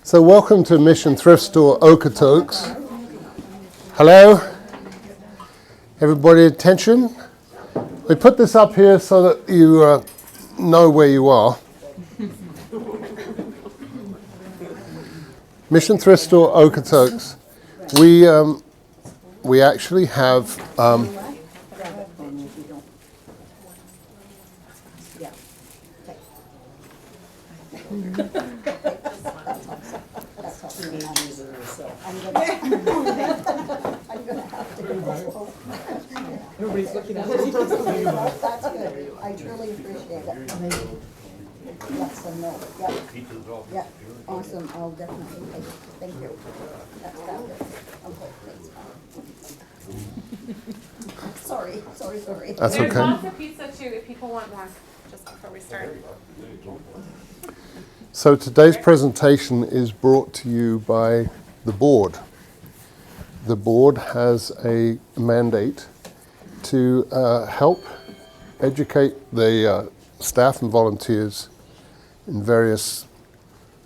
So welcome to Mission Thrift Store Okotoks. Hello? Everybody attention? We put this up here so that you know where you are. Mission Thrift Store Okotoks. We actually have Everybody's looking at me. That's good. I truly appreciate it. Yes, I know. Yep. Yeah. Awesome. I'll definitely take it. Thank you. That's fabulous. Okay, thanks. Sorry. That's There's okay. lots of pizza too if people want more, just before we start. So today's presentation is brought to you by the board. The board has a mandate to help educate the staff and volunteers in various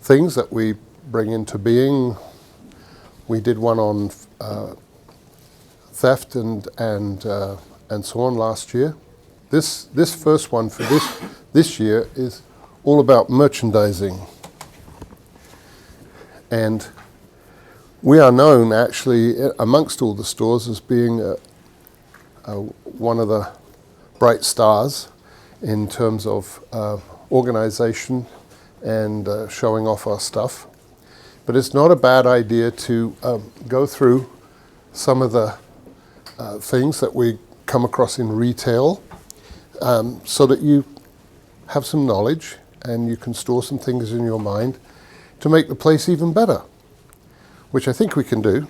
things that we bring into being. We did one on theft and so on last year. This first one for this year is all about merchandising. And we are known actually amongst all the stores as being one of the bright stars in terms of organization and showing off our stuff. But it's not a bad idea to go through some of the things that we come across in retail so that you have some knowledge and you can store some things in your mind to make the place even better, which I think we can do.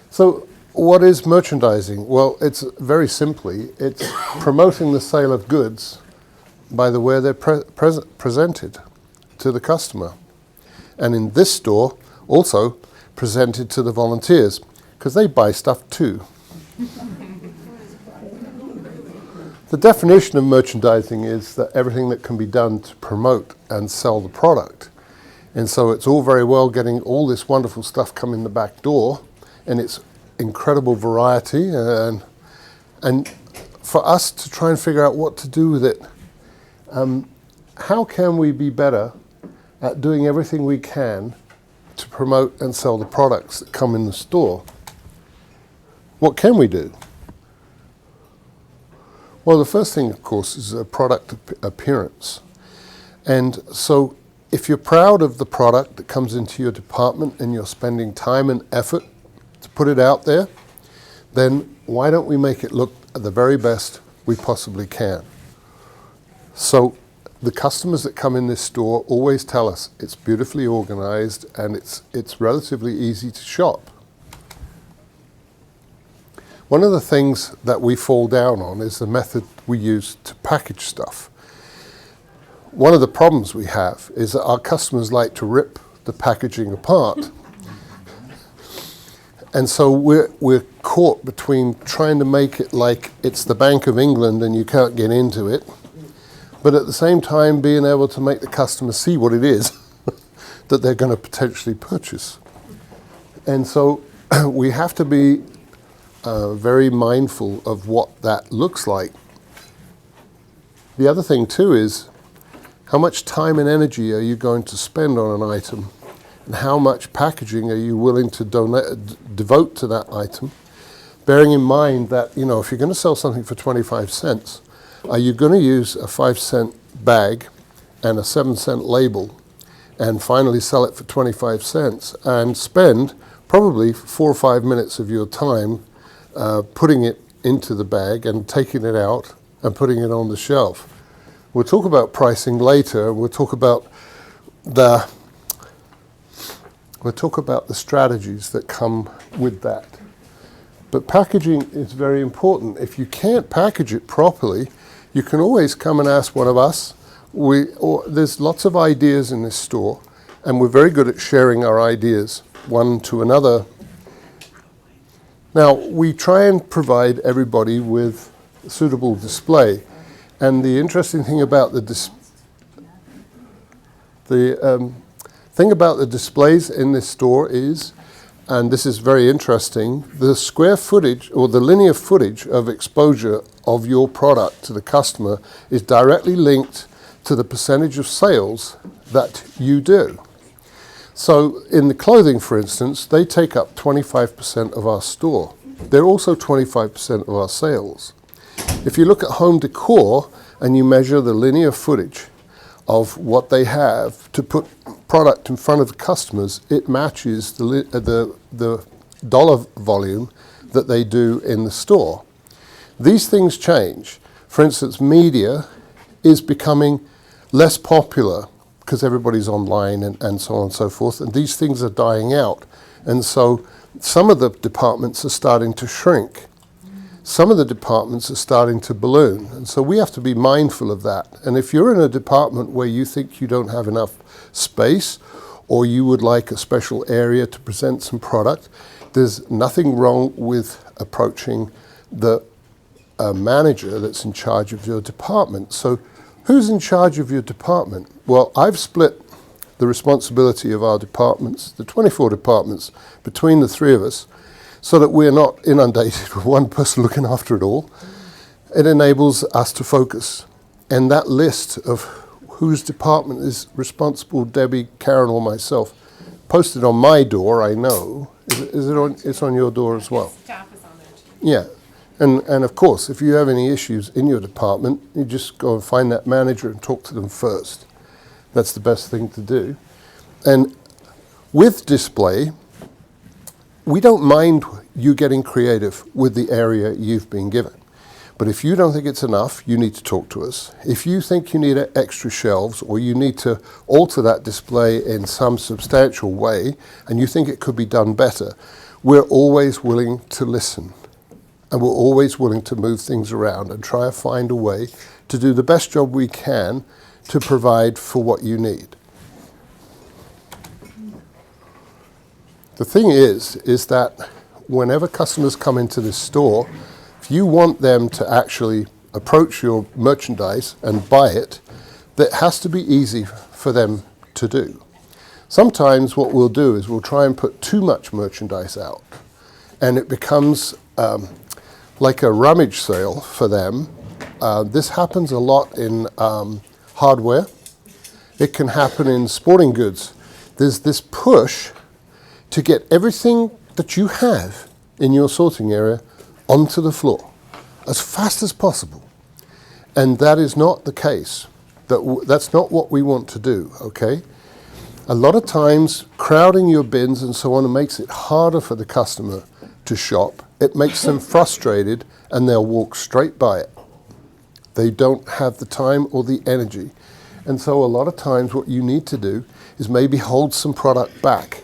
So what is merchandising? Well, it's very simply, it's promoting the sale of goods by the way they're presented to the customer. And in this store, also presented to the volunteers, because they buy stuff too. The definition of merchandising is that everything that can be done to promote and sell the product. And so it's all very well getting all this wonderful stuff come in the back door, and it's incredible variety, and for us to try and figure out what to do with it. How can we be better at doing everything we can to promote and sell the products that come in the store? What can we do? Well, the first thing, of course, is a product appearance. And so if you're proud of the product that comes into your department and you're spending time and effort to put it out there, then why don't we make it look at the very best we possibly can? So the customers that come in this store always tell us it's beautifully organized and it's relatively easy to shop. One of the things that we fall down on is the method we use to package stuff. One of the problems we have is that our customers like to rip the packaging apart. And so we're caught between trying to make it like it's the Bank of England and you can't get into it, but at the same time being able to make the customer see what it is that they're going to potentially purchase. And so we have to be very mindful of what that looks like. The other thing too is how much time and energy are you going to spend on an item, and how much packaging are you willing to devote to that item, bearing in mind that, if you're going to sell something for 25 cents, are you going to use a 5-cent bag and a 7-cent label and finally sell it for 25 cents and spend probably 4 or 5 minutes of your time putting it into the bag and taking it out and putting it on the shelf? We'll talk about pricing later. We'll talk about the strategies that come with that. But packaging is very important. If you can't package it properly, you can always come and ask one of us. There's lots of ideas in this store, and we're very good at sharing our ideas one to another. Now, we try and provide everybody with a suitable display. And the interesting thing about the thing about the displays in this store is, and this is very interesting, the square footage or the linear footage of exposure of your product to the customer is directly linked to the percentage of sales that you do. So in the clothing, for instance, they take up 25% of our store. They're also 25% of our sales. If you look at home decor and you measure the linear footage of what they have to put product in front of the customers, it matches the dollar volume that they do in the store. These things change. For instance, media is becoming less popular because everybody's online and so on and so forth, and these things are dying out. And so some of the departments are starting to shrink. Some of the departments are starting to balloon, and so we have to be mindful of that. And if you're in a department where you think you don't have enough space, or you would like a special area to present some product, there's nothing wrong with approaching the manager that's in charge of your department. So who's in charge of your department? Well, I've split the responsibility of our departments, the 24 departments, between the three of us, so that we're not inundated with one person looking after it all. It enables us to focus. And that list of whose department is responsible, Debbie, Karen, or myself, posted on my door, I know. Is it on? It's on your door as well. Staff is on there too. Yeah. And of course, if you have any issues in your department, you just go and find that manager and talk to them first. That's the best thing to do. And with display, we don't mind you getting creative with the area you've been given. But if you don't think it's enough, you need to talk to us. If you think you need extra shelves or you need to alter that display in some substantial way and you think it could be done better, we're always willing to listen. And we're always willing to move things around and try to find a way to do the best job we can to provide for what you need. The thing is that whenever customers come into this store, if you want them to actually approach your merchandise and buy it, that has to be easy for them to do. Sometimes what we'll do is we'll try and put too much merchandise out, and it becomes like a rummage sale for them. This happens a lot in hardware. It can happen in sporting goods. There's this push to get everything that you have in your sorting area onto the floor as fast as possible. And that is not the case. That's not what we want to do, okay? A lot of times, crowding your bins and so on makes it harder for the customer to shop. It makes them frustrated and they'll walk straight by it. They don't have the time or the energy. And so a lot of times what you need to do is maybe hold some product back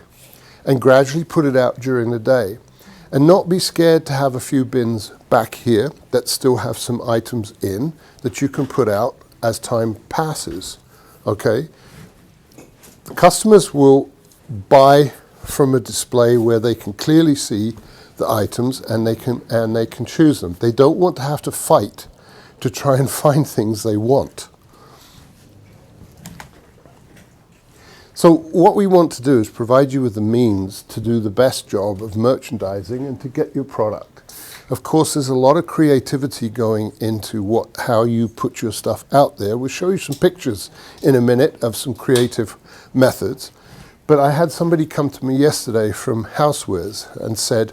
and gradually put it out during the day. And not be scared to have a few bins back here that still have some items in that you can put out as time passes, okay? The customers will buy from a display where they can clearly see the items and they can choose them. They don't want to have to fight to try and find things they want. So what we want to do is provide you with the means to do the best job of merchandising and to get your product. Of course, there's a lot of creativity going into how you put your stuff out there. We'll show you some pictures in a minute of some creative methods. But I had somebody come to me yesterday from Housewares and said,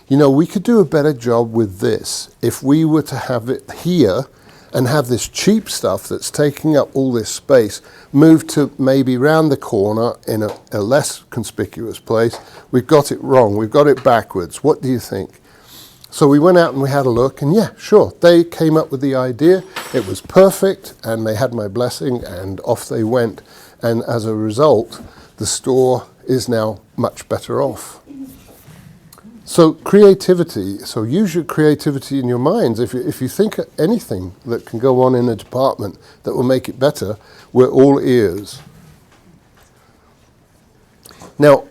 you know, we could do a better job with this if we were to have it here and have this cheap stuff that's taking up all this space moved to maybe round the corner in a less conspicuous place. We've got it wrong. We've got it backwards. What do you think? So we went out and we had a look, and yeah, sure, they came up with the idea. It was perfect, and they had my blessing, and off they went. And as a result, the store is now much better off. So creativity, so use your creativity in your minds. If you think of anything that can go on in a department that will make it better, we're all ears. Now,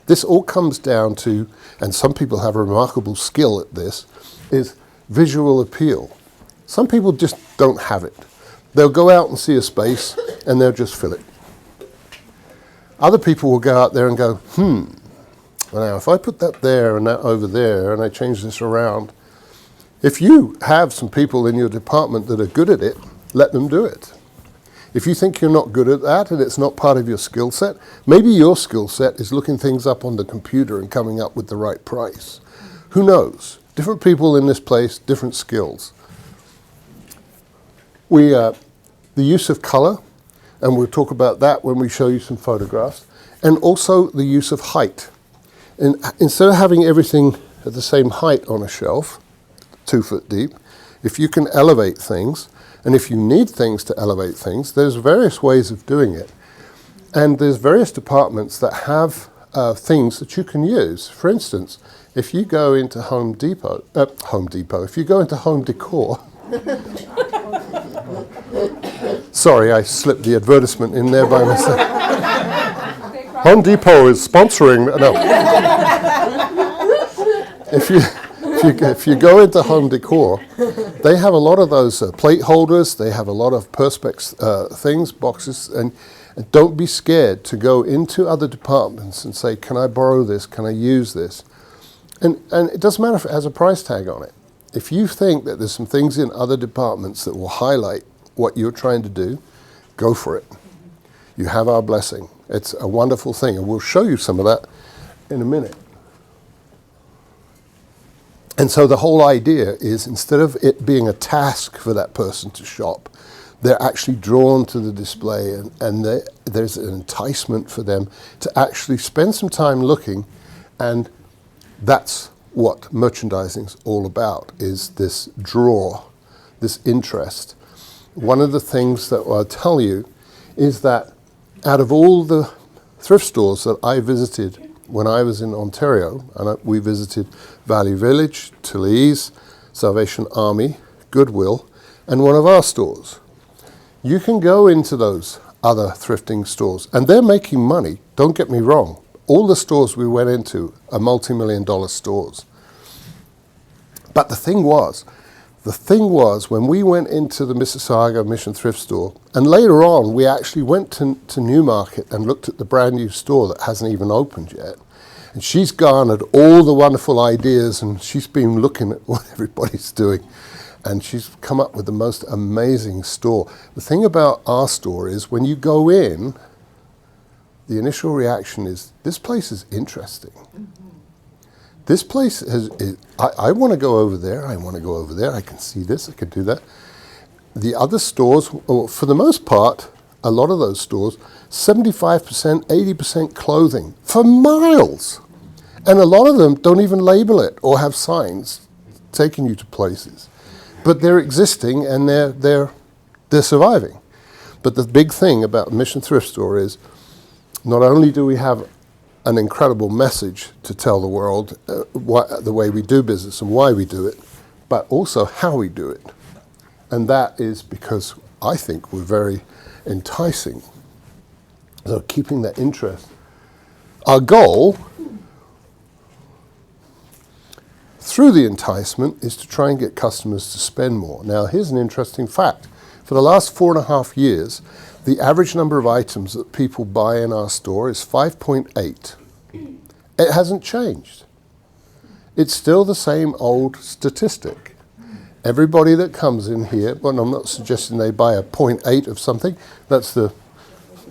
This all comes down to, and some people have a remarkable skill at this, is visual appeal. Some people just don't have it. They'll go out and see a space and they'll just fill it. Other people will go out there and go, well, now if I put that there and that over there and I change this around, if you have some people in your department that are good at it, let them do it. If you think you're not good at that and it's not part of your skill set, maybe your skill set is looking things up on the computer and coming up with the right price. Who knows? Different people in this place, different skills. The use of color, and we'll talk about that when we show you some photographs, and also the use of height. And instead of having everything at the same height on a shelf, 2 foot deep, if you can elevate things, and if you need things to elevate things, there's various ways of doing it. And there's various departments that have things that you can use. For instance, if you go into if you go into Home Decor, sorry, I slipped the advertisement in there by mistake. Home Depot is sponsoring, no. If you go into Home Decor, they have a lot of those plate holders, they have a lot of Perspex things, boxes, and don't be scared to go into other departments and say, can I borrow this, can I use this? And it doesn't matter if it has a price tag on it. If you think that there's some things in other departments that will highlight what you're trying to do, go for it. You have our blessing. It's a wonderful thing, and we'll show you some of that in a minute. And so the whole idea is, instead of it being a task for that person to shop, they're actually drawn to the display, and there's an enticement for them to actually spend some time looking, and that's what merchandising's all about, is this draw, this interest. One of the things that I'll tell you is that out of all the thrift stores that I visited when I was in Ontario, and we visited Value Village, Toulouse, Salvation Army, Goodwill, and one of our stores. You can go into those other thrifting stores, and they're making money, don't get me wrong. All the stores we went into are multi-million-dollar stores. But the thing was, when we went into the Mississauga Mission Thrift Store, and later on we actually went to Newmarket and looked at the brand new store that hasn't even opened yet. And she's garnered all the wonderful ideas, and she's been looking at what everybody's doing. And she's come up with the most amazing store. The thing about our store is, when you go in, the initial reaction is, this place is interesting. This place I want to go over there, I want to go over there, I can see this, I can do that. The other stores, for the most part, a lot of those stores, 75%, 80% clothing for miles. And a lot of them don't even label it or have signs taking you to places. But they're existing, and they're surviving. But the big thing about Mission Thrift Store is, not only do we have an incredible message to tell the world the way we do business and why we do it, but also how we do it. And that is because I think we're very enticing. So keeping that interest. Our goal through the enticement is to try and get customers to spend more. Now, here's an interesting fact. For the last 4.5 years, the average number of items that people buy in our store is 5.8. It hasn't changed. It's still the same old statistic. Everybody that comes in here, well, I'm not suggesting they buy a 0.8 of something.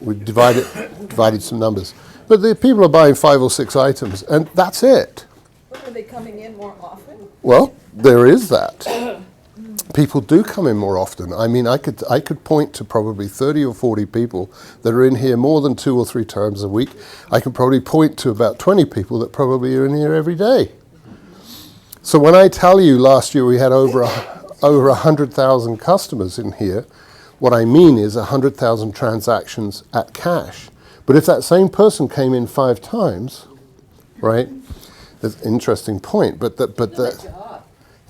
We divided some numbers. But the people are buying 5 or 6 items, and that's it. Are they coming in more often? Well, there is that. People do come in more often. I mean, I could point to probably 30 or 40 people that are in here more than 2 or 3 times a week. I can probably point to about 20 people that probably are in here every day. So when I tell you last year we had over 100,000 customers in here, what I mean is 100,000 transactions at cash. But if that same person came in 5 times, right? That's an interesting point. But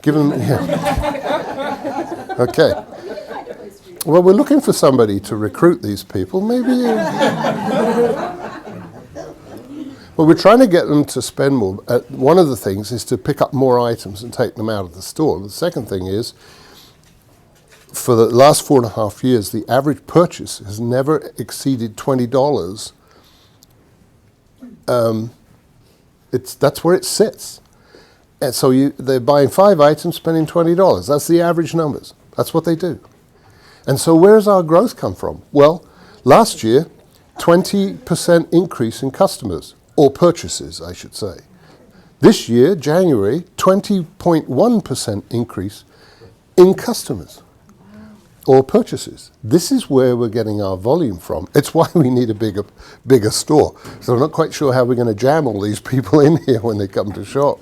give them, yeah. Okay. Well, we're looking for somebody to recruit these people. Maybe you. Well, we're trying to get them to spend more. One of the things is to pick up more items and take them out of the store. The second thing is, for the last 4.5 years, the average purchase has never exceeded $20. That's where it sits. And so they're buying 5 items, spending $20. That's the average numbers. That's what they do. And so where does our growth come from? Well, last year, 20% increase in customers, or purchases, I should say. This year, January, 20.1% increase in customers or purchases. This is where we're getting our volume from. It's why we need a bigger store. So I'm not quite sure how we're going to jam all these people in here when they come to shop.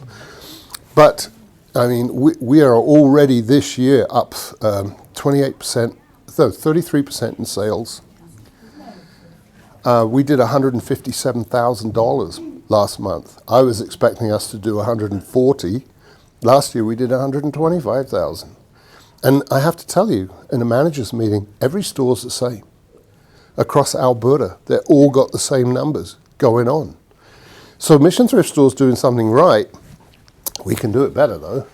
But, I mean, we are already this year up 28%, 33% in sales. We did $157,000 last month. I was expecting us to do 140. Last year we did 125,000. And I have to tell you, in a manager's meeting, every store's the same. Across Alberta, they've all got the same numbers going on. So Mission Thrift Store's doing something right. We can do it better though.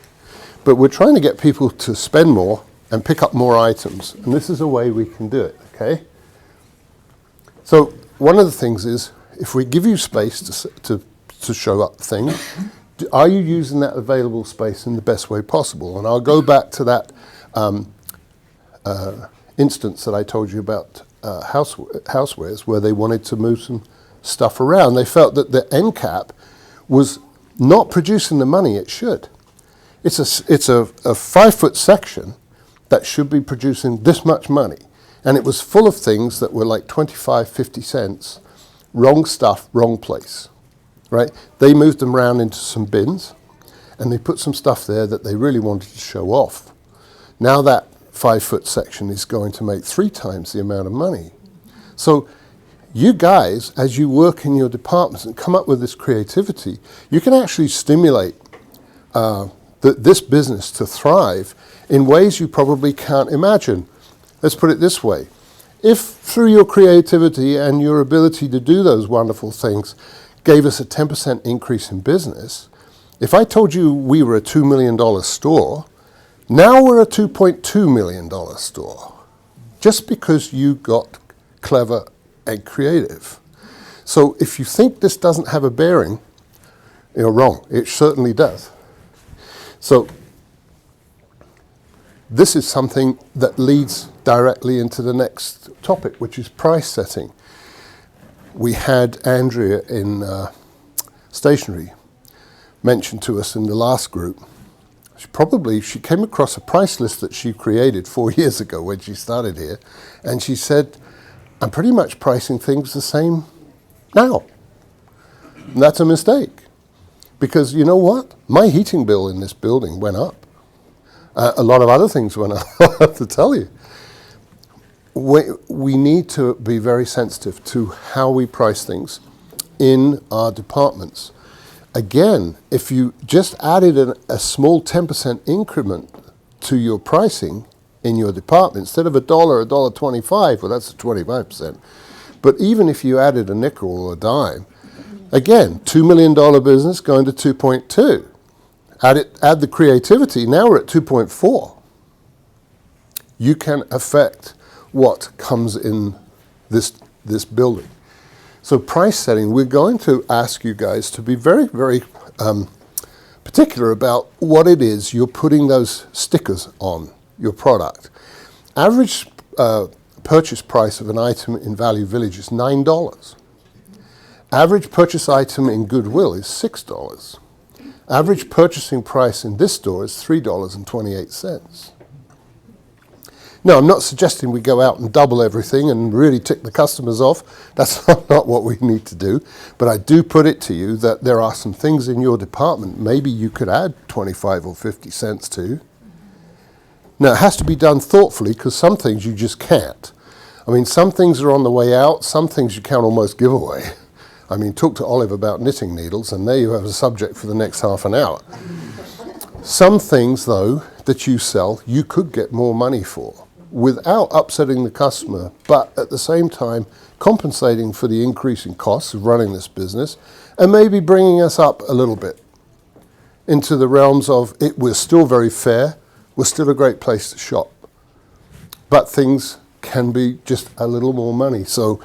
But we're trying to get people to spend more and pick up more items. And this is a way we can do it, okay? So one of the things is, if we give you space to show up things, are you using that available space in the best way possible? And I'll go back to that instance that I told you about housewares, where they wanted to move some stuff around. They felt that the end cap was not producing the money it should. It's a 5-foot section that should be producing this much money. And it was full of things that were like 25, 50 cents, wrong stuff, wrong place, right? They moved them around into some bins, and they put some stuff there that they really wanted to show off. Now that 5-foot section is going to make 3 times the amount of money. So you guys, as you work in your departments and come up with this creativity, you can actually stimulate this business to thrive in ways you probably can't imagine. Let's put it this way. If through your creativity and your ability to do those wonderful things gave us a 10% increase in business, if I told you we were a $2 million store, now we're a $2.2 million store, just because you got clever and creative. So if you think this doesn't have a bearing, you're wrong. It certainly does. So this is something that leads directly into the next topic, which is price setting. We had Andrea in stationery mentioned to us in the last group. She came across a price list that she created 4 years ago when she started here, and she said, I'm pretty much pricing things the same now. And that's a mistake. Because you know what? My heating bill in this building went up. A lot of other things went up, I have to tell you. We need to be very sensitive to how we price things in our departments. Again, if you just added a small 10% increment to your pricing in your department, instead of $1, $1.25, well, that's 25%. But even if you added a nickel or a dime, again, $2 million business going to 2.2. Add the creativity, now we're at 2.4. You can affect what comes in this building. So price setting, we're going to ask you guys to be very, very particular about what it is you're putting those stickers on your product. Average purchase price of an item in Value Village is $9. Average purchase item in Goodwill is $6. Average purchasing price in this store is $3.28. Now, I'm not suggesting we go out and double everything and really tick the customers off. That's not what we need to do. But I do put it to you that there are some things in your department maybe you could add 25 or 50 cents to. Now, it has to be done thoughtfully, because some things you just can't. I mean, some things are on the way out, some things you can almost give away. I mean, talk to Olive about knitting needles, and there you have a subject for the next half an hour. Some things, though, that you sell, you could get more money for without upsetting the customer, but at the same time compensating for the increase in costs of running this business and maybe bringing us up a little bit into the realms of it. We're still very fair. We're still a great place to shop. But things can be just a little more money. So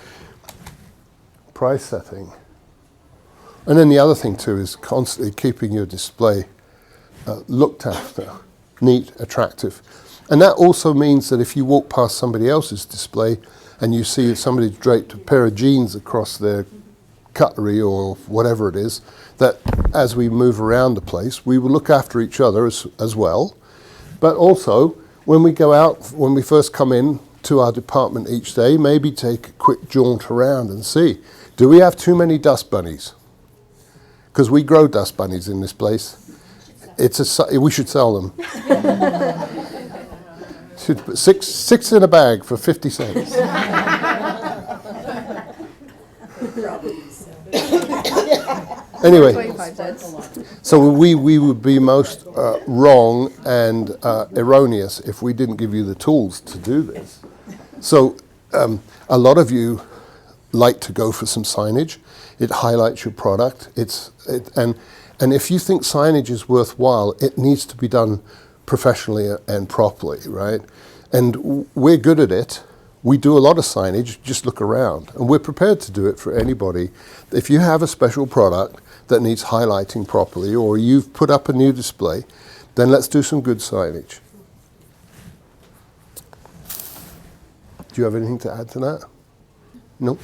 price setting. And then the other thing too is constantly keeping your display looked after, neat, attractive. And that also means that if you walk past somebody else's display and you see somebody draped a pair of jeans across their cutlery or whatever it is, that as we move around the place, we will look after each other as well. But also, when we go out, when we first come in to our department each day, maybe take a quick jaunt around and see, do we have too many dust bunnies? Because we grow dust bunnies in this place. We should sell them. Should put six in a bag for 50 cents. Anyway, so we would be most wrong and erroneous if we didn't give you the tools to do this. So a lot of you like to go for some signage. It highlights your product. And if you think signage is worthwhile, it needs to be done professionally and properly, right? And we're good at it. We do a lot of signage, just look around. And we're prepared to do it for anybody. If you have a special product that needs highlighting properly, or you've put up a new display, then let's do some good signage. Do you have anything to add to that? No?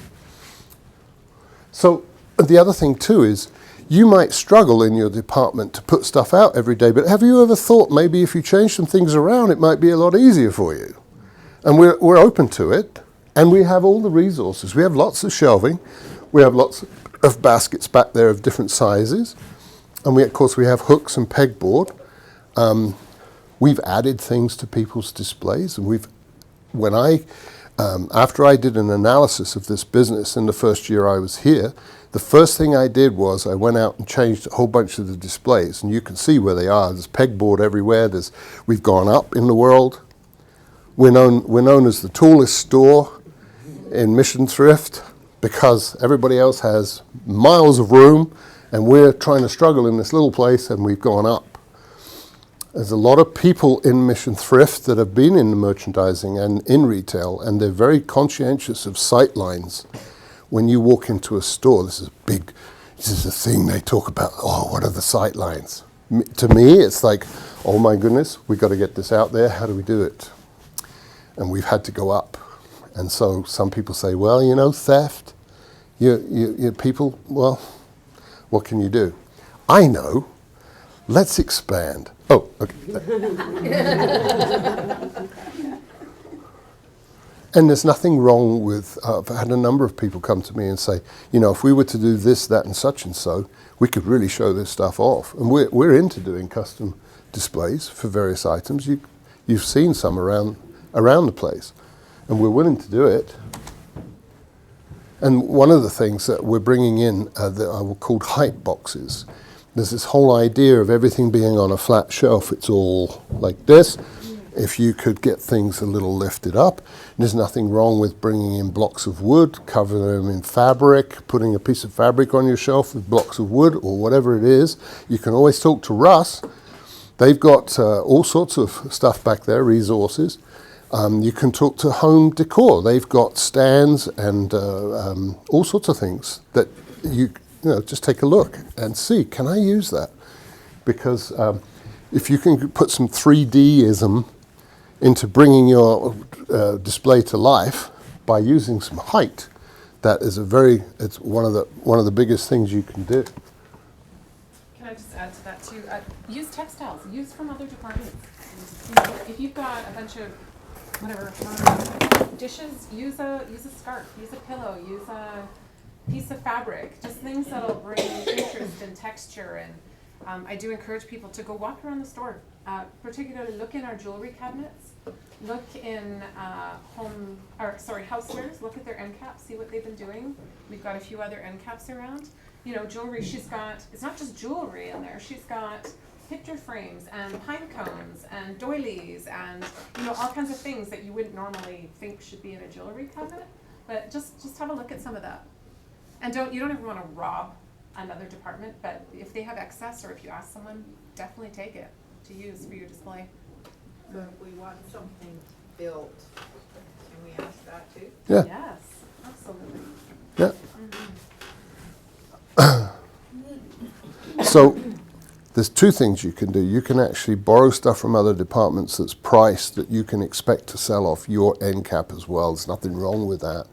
So the other thing too is, you might struggle in your department to put stuff out every day, but have you ever thought maybe if you change some things around, it might be a lot easier for you? And we're open to it, and we have all the resources. We have lots of shelving. We have lots of baskets back there of different sizes. And of course, we have hooks and pegboard. We've added things to people's displays. And after I did an analysis of this business in the first year I was here, the first thing I did was I went out and changed a whole bunch of the displays. And you can see where they are. There's pegboard everywhere. We've gone up in the world. We're known as the tallest store in Mission Thrift because everybody else has miles of room and we're trying to struggle in this little place, and we've gone up. There's a lot of people in Mission Thrift that have been in the merchandising and in retail, and they're very conscientious of sight lines. When you walk into a store, this is a thing they talk about. Oh, what are the sight lines? To me, it's like, oh my goodness, we've got to get this out there. How do we do it? And we've had to go up. And so some people say, well, theft, you people, well, what can you do? I know. Let's expand. Oh, okay. And there's nothing wrong with, I've had a number of people come to me and say, if we were to do this, that, and such and so, we could really show this stuff off. And we're into doing custom displays for various items. You've seen some around the place, and we're willing to do it. And one of the things that we're bringing in that I will call height boxes. There's this whole idea of everything being on a flat shelf. It's all like this. If you could get things a little lifted up, there's nothing wrong with bringing in blocks of wood, covering them in fabric, putting a piece of fabric on your shelf with blocks of wood or whatever it is. You can always talk to Russ. They've got all sorts of stuff back there, resources. You can talk to Home Decor. They've got stands and all sorts of things that you just take a look and see, can I use that? Because if you can put some 3D-ism into bringing your display to life by using some height, that is it's one of the biggest things you can do. Can I just add to that too? Use textiles. Use from other departments. If you've got a bunch of dishes, use a scarf, use a pillow, use a piece of fabric, just things that'll bring interest and texture. And I do encourage people to go walk around the store, particularly look in our jewelry cabinets, look in housewares, look at their end caps, see what they've been doing. We've got a few other end caps around. Jewelry, it's not just jewelry in there, she's got picture frames and pine cones and doilies and all kinds of things that you wouldn't normally think should be in a jewelry cabinet. But just have a look at some of that. And you don't ever want to rob another department, but if they have excess or if you ask someone, definitely take it to use for your display. So if we want something built, can we ask that too? Yeah. Yes, absolutely. Yeah. So there's two things you can do. You can actually borrow stuff from other departments that's priced that you can expect to sell off your end cap as well. There's nothing wrong with that.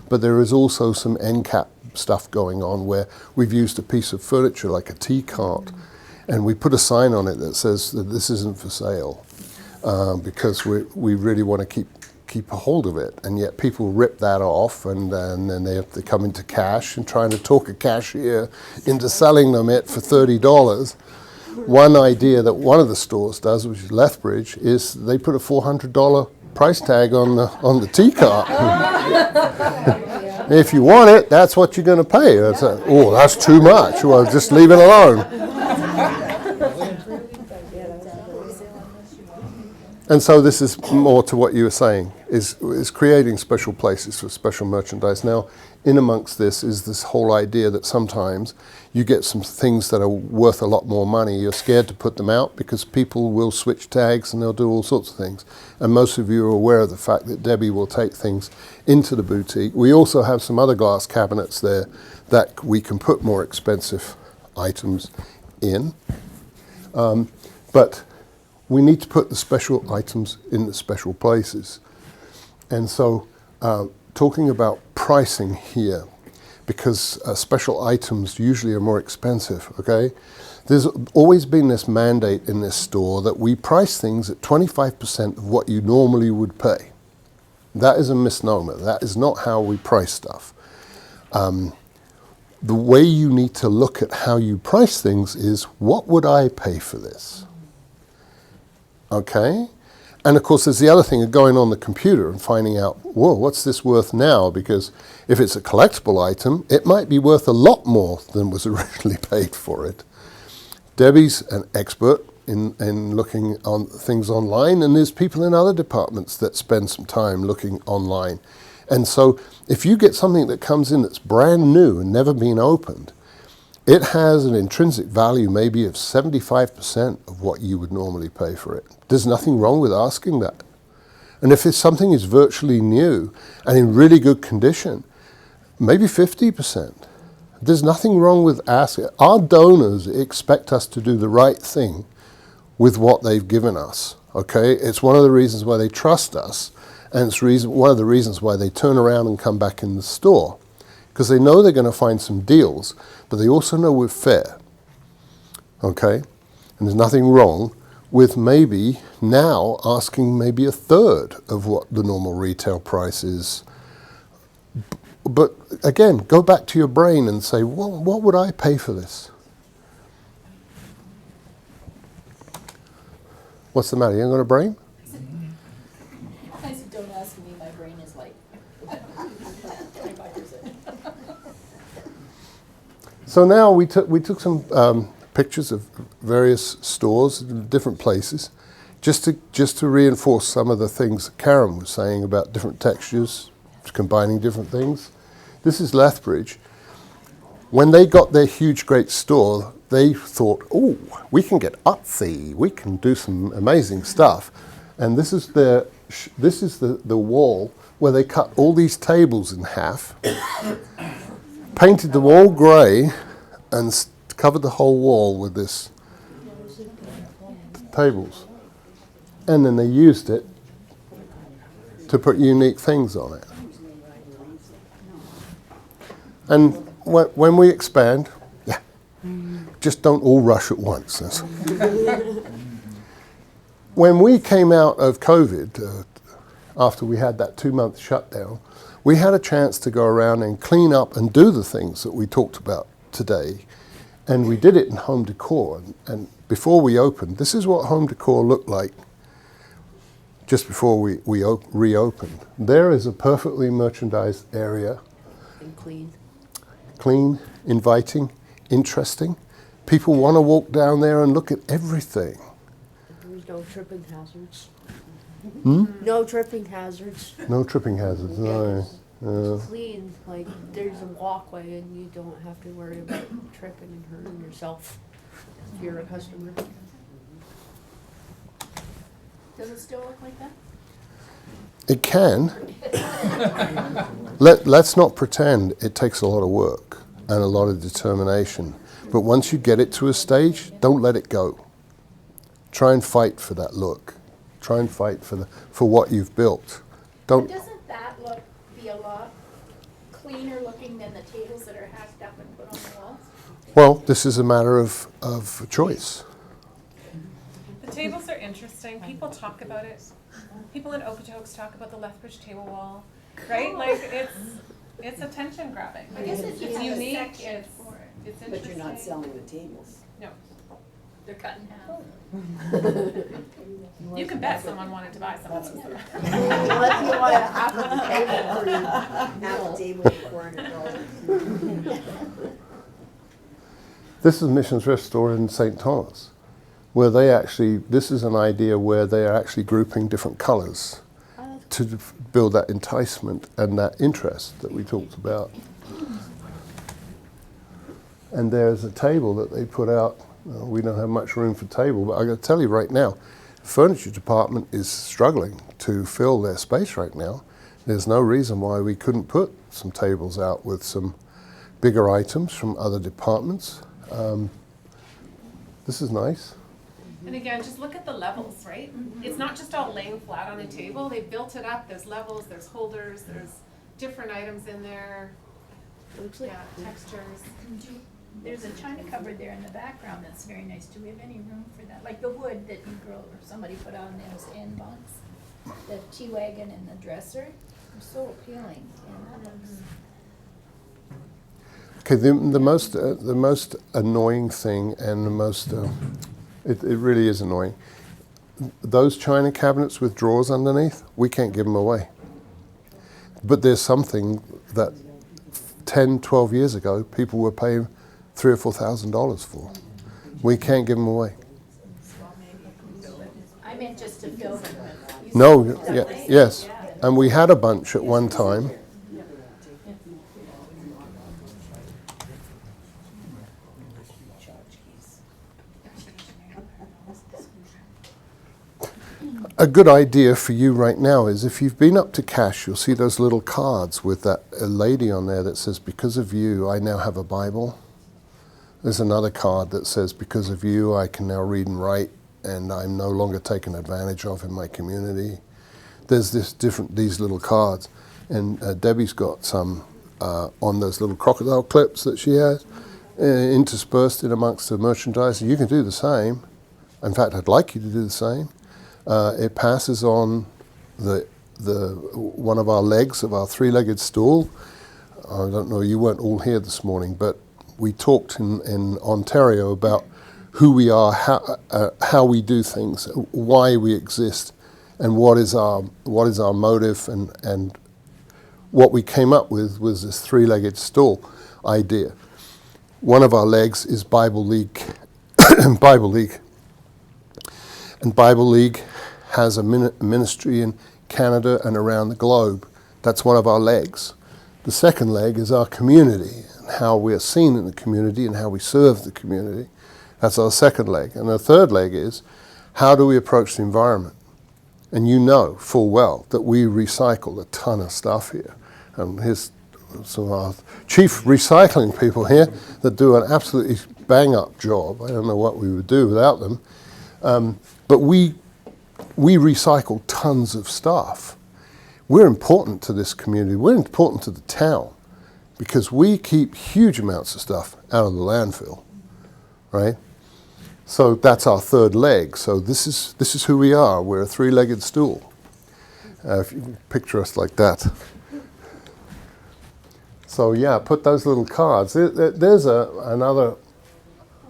But there is also some end cap stuff going on where we've used a piece of furniture like a tea cart and we put a sign on it that says that this isn't for sale because we really want to keep a hold of it. And yet people rip that off and then they have to come into cash and trying to talk a cashier into selling them it for $30. One idea that one of the stores does, which is Lethbridge, is they put a $400 price tag on the tea cart. If you want it, that's what you're going to pay. Oh, that's too much. Well, just leave it alone. And so this is more to what you were saying, is creating special places for special merchandise. Now, in amongst this is this whole idea that sometimes you get some things that are worth a lot more money. You're scared to put them out because people will switch tags and they'll do all sorts of things. And most of you are aware of the fact that Debbie will take things into the boutique. We also have some other glass cabinets there that we can put more expensive items in. But we need to put the special items in the special places. And so talking about pricing here, because special items usually are more expensive, okay? There's always been this mandate in this store that we price things at 25% of what you normally would pay. That is a misnomer. That is not how we price stuff. The way you need to look at how you price things is, what would I pay for this? Okay? And of course, there's the other thing of going on the computer and finding out, whoa, what's this worth now? Because if it's a collectible item, it might be worth a lot more than was originally paid for it. Debbie's an expert in looking on things online, and there's people in other departments that spend some time looking online. And so if you get something that comes in that's brand new and never been opened, it has an intrinsic value maybe of 75% of what you would normally pay for it. There's nothing wrong with asking that. And if it's something is virtually new and in really good condition, maybe 50%. There's nothing wrong with asking. Our donors expect us to do the right thing with what they've given us, okay? It's one of the reasons why they trust us, and it's one of the reasons why they turn around and come back in the store, because they know they're going to find some deals, but they also know we're fair, okay? And there's nothing wrong with maybe now asking maybe a third of what the normal retail price is. But again, go back to your brain and say, well, what would I pay for this? What's the matter? You ain't got a brain? I said, don't ask me, my brain is like 25%. So now we took some pictures of various stores in different places, just to reinforce some of the things that Karen was saying about different textures, combining different things. This is Lethbridge. When they got their huge, great store, they thought, oh, we can get artsy, we can do some amazing stuff. And this is the wall where they cut all these tables in half, painted them all grey, and covered the whole wall with this tables. And then they used it to put unique things on it. And when we expand, just don't all rush at once. When we came out of COVID, after we had that 2-month shutdown, we had a chance to go around and clean up and do the things that we talked about today. And we did it in home decor. And before we opened, this is what home decor looked like just before we reopened. There is a perfectly merchandised area. And clean. Clean, inviting, interesting. People want to walk down there and look at everything. There's no tripping hazards. Hmm? No tripping hazards. No tripping hazards, no. clean, like there's a walkway and you don't have to worry about tripping and hurting yourself if you're a customer. Does it still look like that? It can. Let's not pretend it takes a lot of work and a lot of determination. But once you get it to a stage, don't let it go. Try and fight for that look. Try and fight for what you've built. But doesn't that be a lot cleaner looking than the tables that are hacked up and put on the walls? Well, this is a matter of choice. The tables are interesting. People talk about it. People in Okotoks talk about the Lethbridge table wall, right? Like it's attention grabbing. I guess if you It's have a unique. section for it. It's interesting. But you're not selling the tables. No. They're cut in half. You can bet someone wanted to buy some of those. Unless you want half of the table for Half the table for $400. This is Missions Thrift Store in St. Thomas, where this is an idea where they are actually grouping different colors to build that enticement and that interest that we talked about. And there's a table that they put out. We don't have much room for table, but I got to tell you right now, the furniture department is struggling to fill their space right now. There's no reason why we couldn't put some tables out with some bigger items from other departments. This is nice. And again, just look at the levels, right? It's not just all laying flat on a table. They built it up. There's levels, there's holders, there's different items in there. Looks like Textures. There's a china cupboard there in the background that's very nice. Do we have any room for that? Like the wood that you girl or somebody put on those end bunks, the tea wagon and the dresser, they're so appealing. And that looks. Okay, the most annoying thing, and the most it really is annoying. Those china cabinets with drawers underneath, we can't give them away. But there's something that 10, 12 years ago, people were paying $3,000 or $4,000 for. We can't give them away. I meant just to fill them. No, yes, and we had a bunch at one time. A good idea for you right now is if you've been up to Cash, you'll see those little cards with that lady on there that says, "Because of you, I now have a Bible." There's another card that says, "Because of you, I can now read and write, and I'm no longer taken advantage of in my community." There's these little cards, and Debbie's got some on those little crocodile clips that she has interspersed in amongst the merchandise. You can do the same. In fact, I'd like you to do the same. It passes on the one of our legs of our three-legged stool. I don't know, you weren't all here this morning, but we talked in Ontario about who we are, how we do things, why we exist, and what is our motive, and what we came up with was this three-legged stool idea. One of our legs is Bible League, Bible League. And Bible League has a ministry in Canada and around the globe. That's one of our legs. The second leg is our community, and how we are seen in the community and how we serve the community. That's our second leg. And the third leg is, how do we approach the environment? And you know full well that we recycle a ton of stuff here. And here's some of our chief recycling people here that do an absolutely bang-up job. I don't know what we would do without them. But we recycle tons of stuff. We're important to this community. We're important to the town because we keep huge amounts of stuff out of the landfill, right? So that's our third leg. So this is who we are. We're a three-legged stool. If you can picture us like that. So yeah, put those little cards. There's another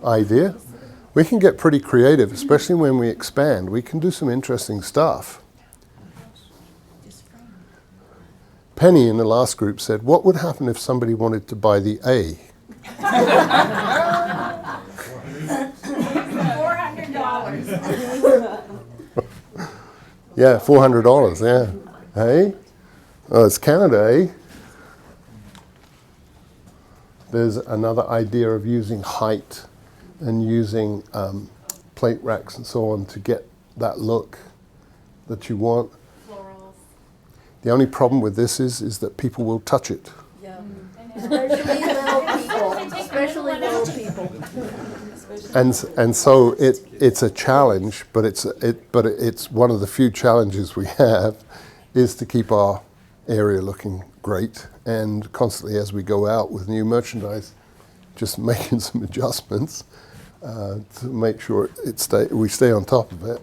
idea. We can get pretty creative, especially when we expand. We can do some interesting stuff. Penny in the last group said, "What would happen if somebody wanted to buy the A?" $400. Yeah, $400, yeah. Hey? Oh, it's Canada, eh? There's another idea of using height and using plate racks and so on to get that look that you want. Florals. The only problem with this is that people will touch it. Yeah. Especially little people, especially little people. And so it's a challenge, but it's one of the few challenges we have is to keep our area looking great, and constantly as we go out with new merchandise, just making some adjustments to make sure we stay on top of it.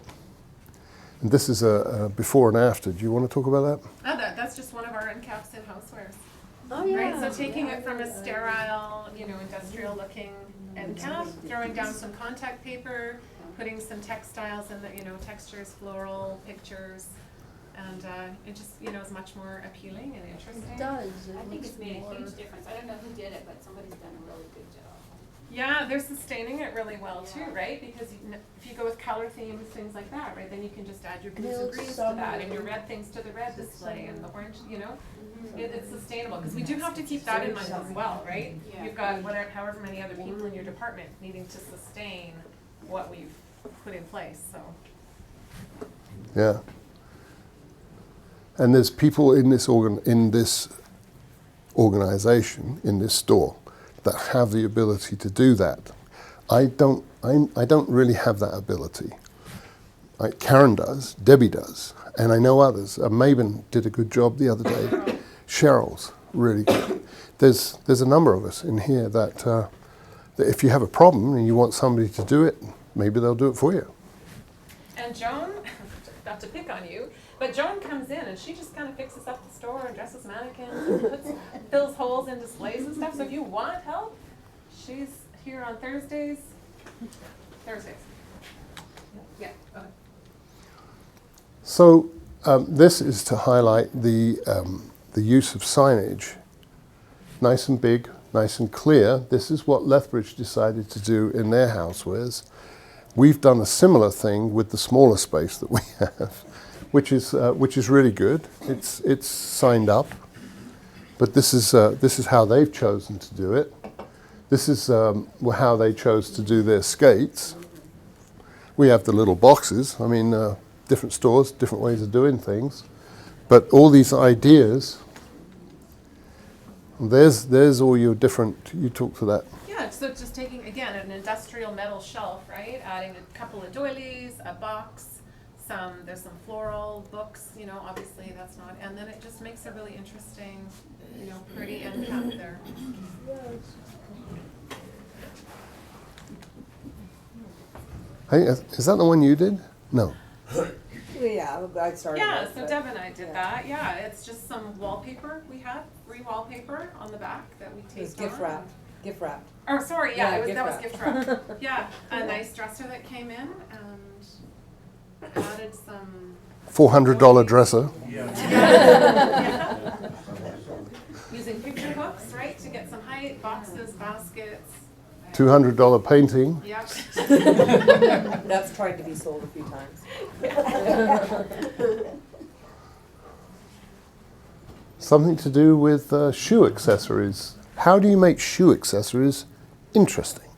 And this is a before and after. Do you want to talk about that? Oh, that's just one of our end caps in housewares. Oh, yeah. Right, so taking it from a sterile, industrial looking end cap, throwing down some contact paper, putting some textiles in the, textures, floral pictures, and it just, is much more appealing and interesting. It does. I think looks it's made a more- huge difference. I don't know who did it, but somebody's done a really good job. Yeah, they're sustaining it really well too, right? Because if you go with color themes, things like that, right, then you can just add your blues and looks greens to summer. that, and your red things to the red display, and the orange, it's sustainable. Because we do have to keep that in mind as well, right? Yeah. You've got however many other people in your department needing to sustain what we've put in place, so. Yeah. And there's people in this organization, in this store, that have the ability to do that. I don't really have that ability. Karen does, Debbie does, and I know others. Maven did a good job the other day. Cheryl's really good. There's a number of us in here that if you have a problem and you want somebody to do it, maybe they'll do it for you. And Joan, not to pick on you, but Joan comes in and she just kind of fixes up the store and dresses mannequins and fills holes in displays and stuff. So if you want help, she's here on Thursdays. Yeah, okay. So this is to highlight the use of signage, nice and big, nice and clear. This is what Lethbridge decided to do in their housewares. We've done a similar thing with the smaller space that we have, which is really good. It's signed up, but this is how they've chosen to do it. This is how they chose to do their skates. We have the little boxes. I mean, different stores, different ways of doing things, but all these ideas. There's all your different. You talk to that. Yeah, so just taking, again, an industrial metal shelf, right? Adding a couple of doilies, a box, there's some floral books, obviously that's not, and then it just makes a really interesting, pretty end cap there. Hey, is that the one you did? No. Yeah, I started. Yeah, it, so but- Deb and I did that, yeah, it's just some wallpaper we had, free wallpaper on the back that we It was taped on. gift wrapped, gift wrapped. Oh, sorry, yeah, Yeah, that was gift gift wrap. Yeah, a nice dresser that came in and added some. $400 dresser. Yeah. Using picture hooks, right, to get some height, boxes, baskets. $200 painting. Yep. That's tried to be sold a few times. Something to do with shoe accessories. How do you make shoe accessories interesting?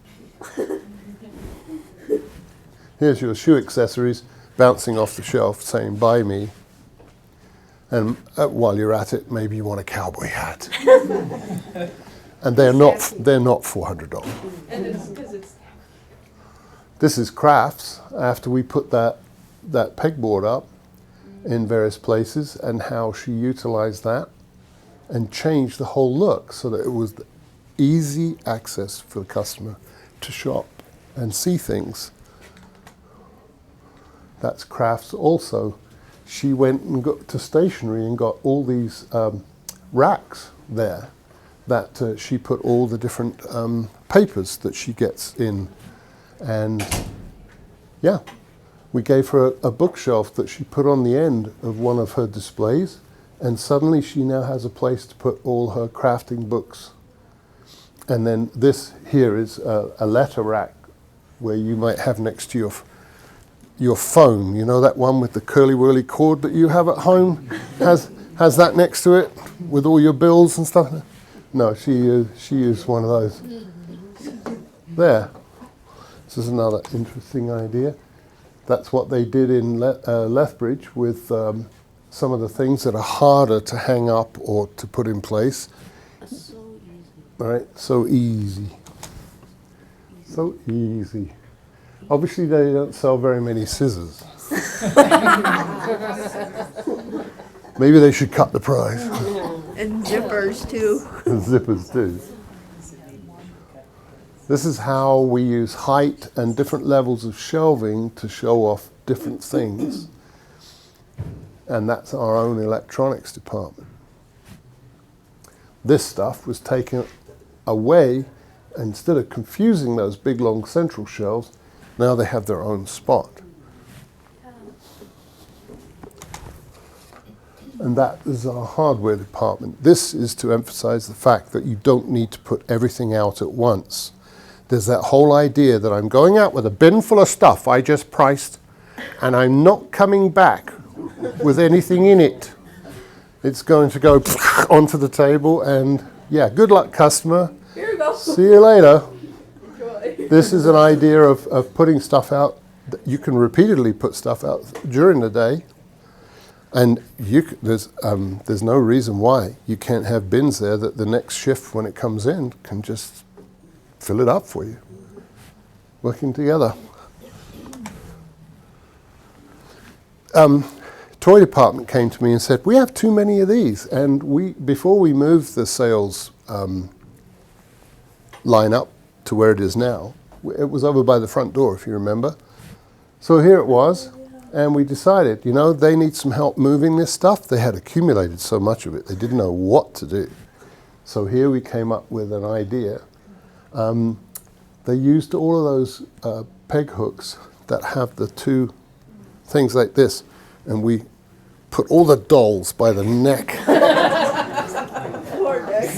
Here's your shoe accessories bouncing off the shelf saying, "Buy me." And while you're at it, maybe you want a cowboy hat. And they're not $400. And it's because it's This is crafts after we put that pegboard up in various places, and how she utilized that and changed the whole look so that it was easy access for the customer to shop and see things. That's crafts also. She went and got to stationery and got all these racks there that she put all the different papers that she gets in. And yeah, we gave her a bookshelf that she put on the end of one of her displays, and suddenly she now has a place to put all her crafting books. And then this here is a letter rack where you might have next to your phone, that one with the curly-whirly cord that you have at home, has that next to it with all your bills and stuff. No, she is one of those. There. This is another interesting idea. That's what they did in Lethbridge with some of the things that are harder to hang up or to put in place. So easy. All right, so easy. So easy. Obviously, they don't sell very many scissors. Maybe they should cut the price. And zippers too. And zippers too. This is how we use height and different levels of shelving to show off different things. And that's our own electronics department. This stuff was taken away. Instead of confusing those big long central shelves, now they have their own spot. And that is our hardware department. This is to emphasize the fact that you don't need to put everything out at once. There's that whole idea that I'm going out with a bin full of stuff I just priced, and I'm not coming back with anything in it. It's going to go onto the table, and yeah, good luck, customer. Here we go. See you later. Enjoy. This is an idea of putting stuff out. You can repeatedly put stuff out during the day, and there's no reason why you can't have bins there that the next shift when it comes in can just fill it up for you. Working together. Toy department came to me and said, we have too many of these, and before we moved the sales line up to where it is now, it was over by the front door, if you remember. So here it was, and we decided, they need some help moving this stuff. They had accumulated so much of it, they didn't know what to do. So here we came up with an idea. They used all of those peg hooks that have the two things like this, and we put all the dolls by the neck. Poor Nick.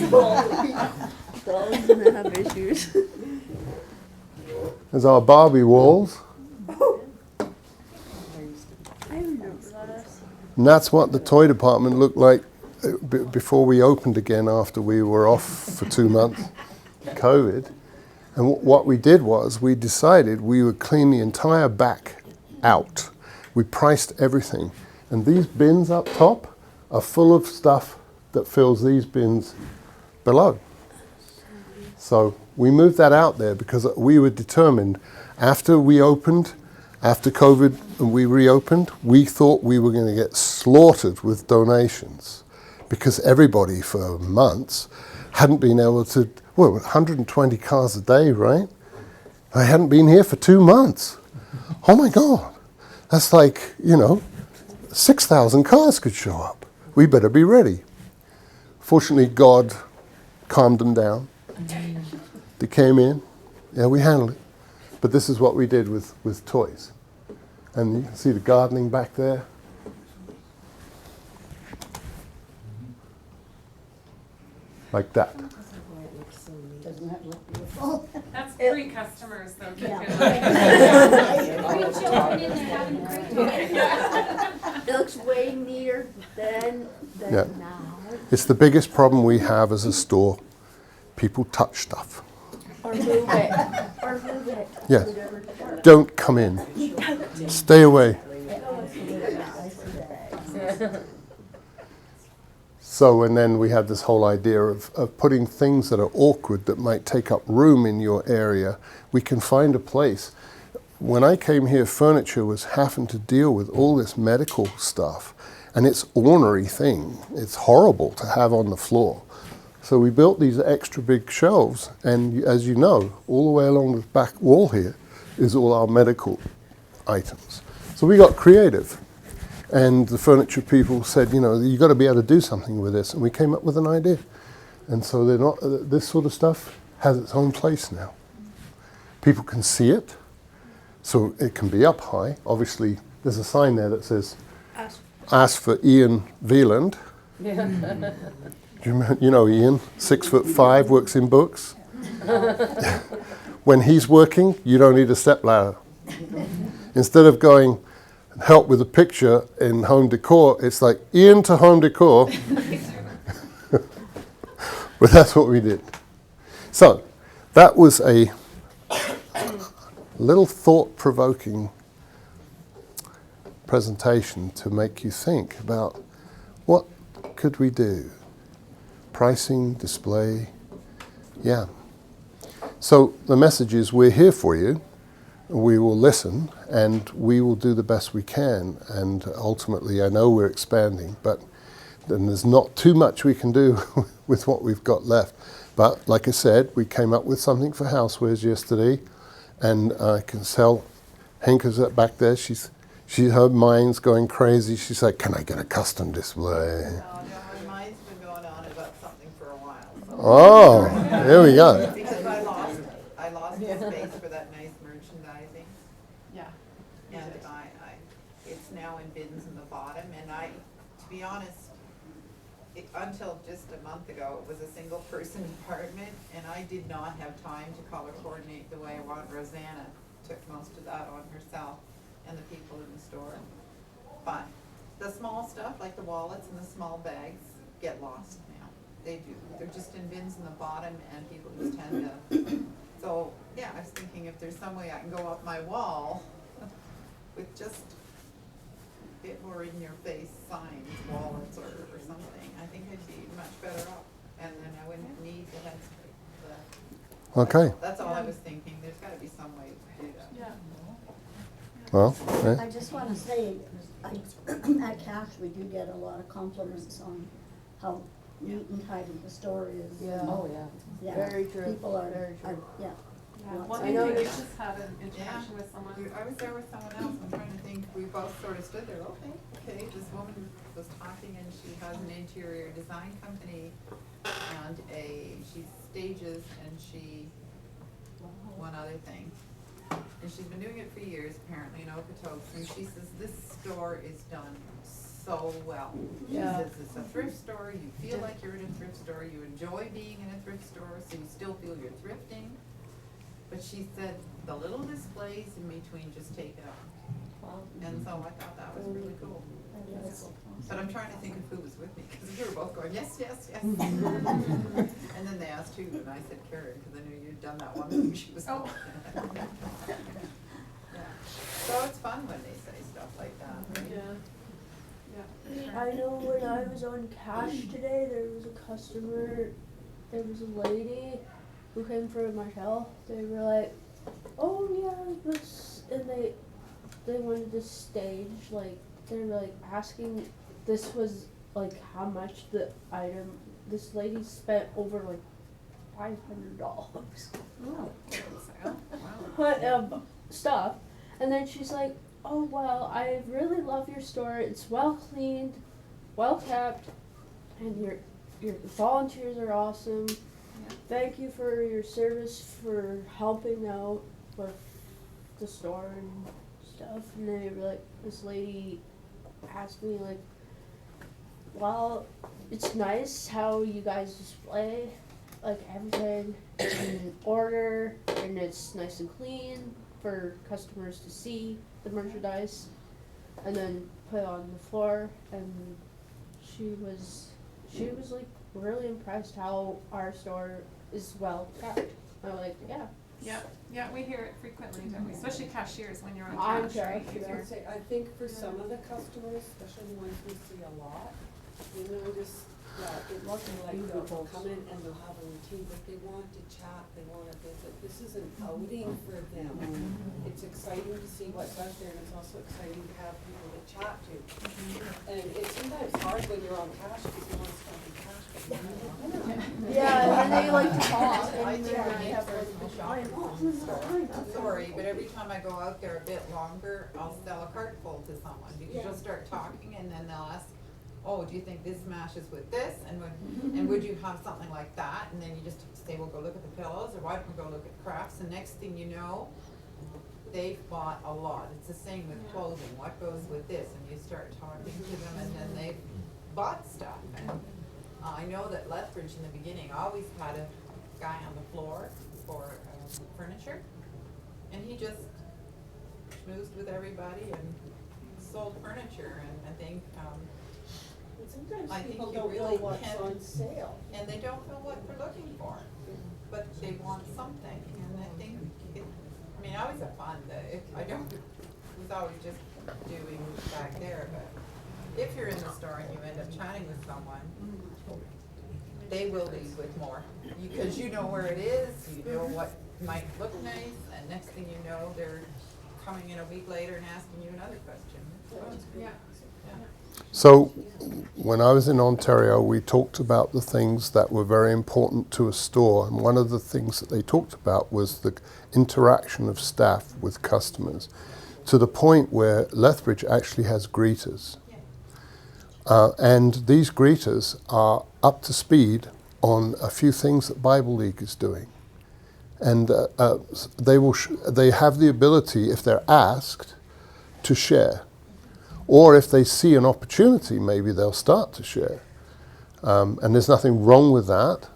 Dolls gonna have issues. There's our Barbie walls. I remember that. And that's what the toy department looked like before we opened again after we were off for 2 months, COVID. And what we did was we decided we would clean the entire back out. We priced everything. And these bins up top are full of stuff that fills these bins below. So we moved that out there because we were determined after we opened, after COVID and we reopened, we thought we were going to get slaughtered with donations because everybody for months hadn't been able to, 120 cars a day, right? I hadn't been here for 2 months. Oh my God. That's like, 6,000 cars could show up. We better be ready. Fortunately, God calmed them down. They came in. Yeah, we handled it. But this is what we did with toys. And you can see the gardening back there. Like that. Doesn't that look beautiful? That's three customers though. Yeah. Three children in there having a great time. It looks way neater than Yeah. now. It's the biggest problem we have as a store. People touch stuff. Or move it. Or move it. Yes. Don't come in. Stay away. So, and then we had this whole idea of putting things that are awkward that might take up room in your area. We can find a place. When I came here, furniture was having to deal with all this medical stuff, and it's ornery thing. It's horrible to have on the floor. So we built these extra big shelves, and as you know, all the way along the back wall here is all our medical items. So we got creative. And the furniture people said, you've got to be able to do something with this. And we came up with an idea. And so this sort of stuff has its own place now. People can see it, so it can be up high. Obviously, there's a sign there that says, ask for Ian Veland. You know Ian, 6'5", works in books. When he's working, you don't need a stepladder. Instead of going, help with a picture in home decor, it's like Ian to home decor. But that's what we did. So that was a little thought-provoking presentation to make you think about what could we do? Pricing, display, yeah. So the message is we're here for you. We will listen and we will do the best we can. And ultimately, I know we're expanding, but then there's not too much we can do with what we've got left. But like I said, we came up with something for housewares yesterday, and I can tell Henka's back there. Her mind's going crazy. She's like, "Can I get a custom display?" No, my mind's been going on about something for a while. So. Oh, there we go. Because I lost the space for that nice merchandising, Yeah. and it's now in bins in the bottom, and to be honest, until just a month ago, it was a single person department, and I did not have time to color coordinate the way I want. Rosanna took most of that on herself, and the people in the store. But the small stuff, like the wallets and the small bags, get lost now. They do. They're just in bins in the bottom, and people just tend to. So yeah, I was thinking if there's some way I can go up my wall with just a bit more in your face signs, wallets or something, I think I'd be much better off. And then I wouldn't need the head scrape. Okay. That's all I was thinking. There's gotta be some way to do that. Yeah. Well, I just want to say, at Cash, we do get a lot of compliments on how neat and tidy the store is. Yeah. And, Oh, yeah. yeah, Very true. People are, Very true. yeah. Yeah. Lots Well, of- I know you noticed- just had an interaction with someone. I was there with someone else, I'm trying to think, we both sort of stood there, okay, this woman was talking and she has an interior design company and she stages and one other thing. And she's been doing it for years, apparently, in Okotoks, and she says, this store is done so well. She Yeah. says it's a thrift store, you feel like you're in a thrift store, you enjoy being in a thrift store, so you still feel you're thrifting. But she said, the little displays in between just take it off. And so I thought that was really cool. But I'm trying to think of who was with me, because we were both going, yes, yes, yes. And then they asked who, and I said Karen, because I knew you'd done that one thing she was Oh. Yeah. So it's fun when they say stuff like that, right? Yeah. I know when I was on Cash today, there was a customer, there was a lady who came from Martel. They were like, "Oh yeah, this," and they wanted to stage, like, they were like asking, this was like how much the item, this lady spent over like $500 So, on stuff, and then she's like, "Oh well, I really love your store. It's well cleaned, well kept, and your volunteers are awesome. Thank you for your service, for helping out with the store and stuff." And they were like, this lady asked me like, "Well, it's nice how you guys display like everything in order, and it's nice and clean for customers to see the merchandise and then put it on the floor." And she was like really impressed how our store is well kept. I'm like, yeah. Yeah, we hear it frequently, don't we? Especially cashiers when you're on I'm cash, sure. right? I would say, I think for some of the customers, especially the ones we see a lot, you notice that it's like they'll come in and they'll have a routine, but they want to chat, they want to visit. This is an outing for them. It's exciting to see what's out there, and it's also exciting to have people to chat to. And it's sometimes hard when you're on cash because you want to stop in cash, but you don't want to. Yeah, and they like to talk. I And do they're need like, personal shopping from the store. I'm sorry, but every time I go out there a bit longer, I'll sell a cart full to someone, because you'll start talking and then they'll ask, oh, do you think this matches with this? And would you have something like that? And then you just say, well, go look at the pillows, or why don't we go look at crafts? And next thing you know, they've bought a lot. It's the same with clothing. What goes with this? And you start talking to them, and then they've bought stuff. And I know that Lethbridge in the beginning always had a guy on the floor for furniture, and he just schmoozed with everybody and sold furniture. And I think And sometimes I think people you don't know really what's can- on sale. And they don't know what they're looking for, but they want something, and I think it, I mean, I was a fun, I don't, was always just doing back there, but if you're in the store and you end up chatting with someone, they will leave with more, because you know where it is, you know what might look nice, and next thing you know, they're coming in a week later and asking you another question. Yeah. So when I was in Ontario, we talked about the things that were very important to a store, and one of the things that they talked about was the interaction of staff with customers, to the point where Lethbridge actually has greeters. And these greeters are up to speed on a few things that Bible League is doing. And they have the ability, if they're asked, to share. Or if they see an opportunity, maybe they'll start to share. And there's nothing wrong with that.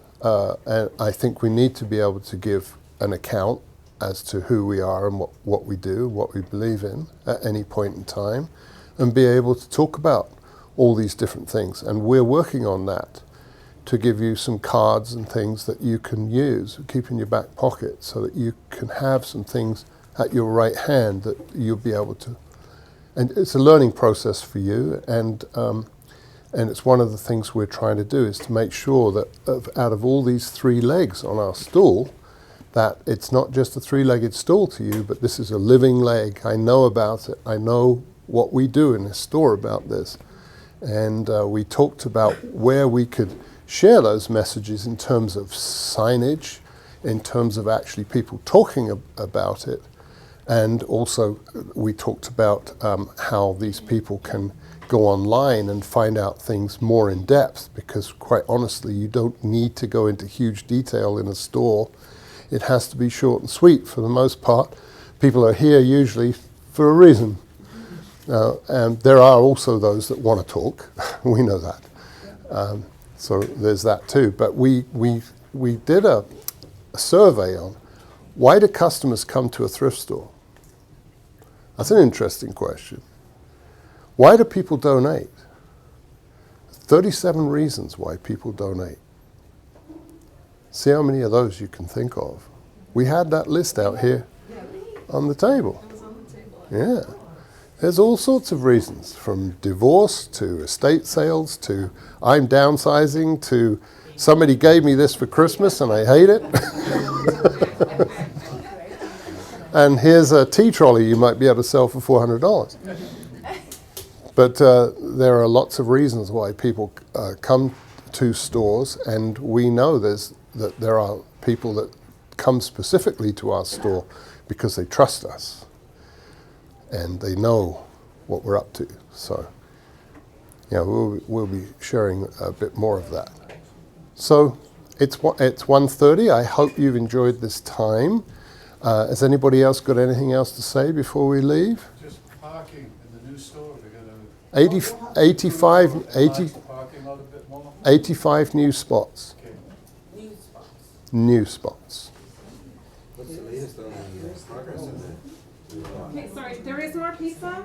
And I think we need to be able to give an account as to who we are and what we do, what we believe in at any point in time, and be able to talk about all these different things. And we're working on that to give you some cards and things that you can use, keep in your back pocket, so that you can have some things at your right hand that you'll be able to. And it's a learning process for you, and it's one of the things we're trying to do, is to make sure that out of all these three legs on our stool, that it's not just a three-legged stool to you, but this is a living leg. I know about it. I know what we do in this store about this. And we talked about where we could share those messages in terms of signage, in terms of actually people talking about it. And also we talked about how these people can go online and find out things more in depth, because quite honestly, you don't need to go into huge detail in a store. It has to be short and sweet for the most part. People are here usually for a reason. And there are also those that want to talk. We know that. So there's that too. But we did a survey on why do customers come to a thrift store? That's an interesting question. Why do people donate? 37 reasons why people donate. See how many of those you can think of. We had that list out here on the table. Yeah. There's all sorts of reasons, from divorce to estate sales to I'm downsizing to somebody gave me this for Christmas and I hate it. And here's a tea trolley you might be able to sell for $400. But there are lots of reasons why people come to stores, and we know that there are people that come specifically to our store because they trust us and they know what we're up to. So, yeah, we'll be sharing a bit more of that. So it's 1:30. I hope you've enjoyed this time. Has anybody else got anything else to say before we leave? Just parking in the new store, they're going to 85 parking lot a bit more. 85 new spots. Okay. New spots. What's the latest on the progress of that? Okay, sorry, there is more pizza.